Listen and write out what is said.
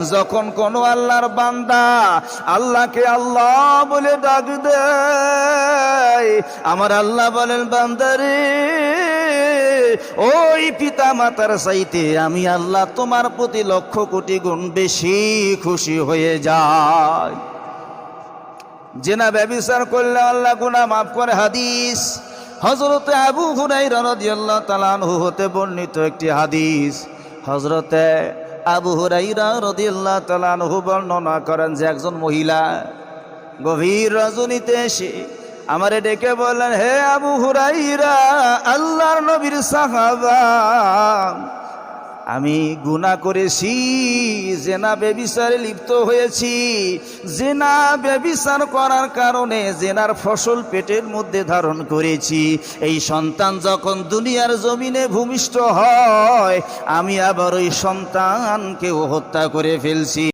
যখন কোন আল্লাহর বান্দা আল্লাহকে আল্লাহ বলে ডাক দেয়, আমার আল্লাহ বলেন, বান্দারে ওই পিতা মাতার চাইতে আমি আল্লাহ তোমার প্রতি লক্ষ কোটি গুণ বেশি খুশি হয়ে যায়। জেনা ব্যভিচার করলে আল্লাহ গুনাহ মাফ করে। হাদিস হযরতে আবু হুরায়রা রাদিয়াল্লাহু তাআলা আনহু হতে বর্ণিত একটি হাদিস। হযরতে আবু হুরায়রা রাদিয়াল্লাহু তাআলা আনহু বর্ণনা করেন যে একজন মহিলা গভীর রজনীতে এসে আমারে ডেকে বললেন, হে আবু হুরায়রা, আল্লাহর নবীর সাহাবা, আমি গুনাহ করেছি, জেনা ব্যভিচারে লিপ্ত হয়েছি। জেনা ব্যভিচার করার কারণে জেনার ফসল পেটের মধ্যে ধারণ করেছি। এই সন্তান যখন দুনিয়ার জমিনে ভূমিষ্ঠ হয়, আমি আবার ওই সন্তানকেও হত্যা করে ফেলছি।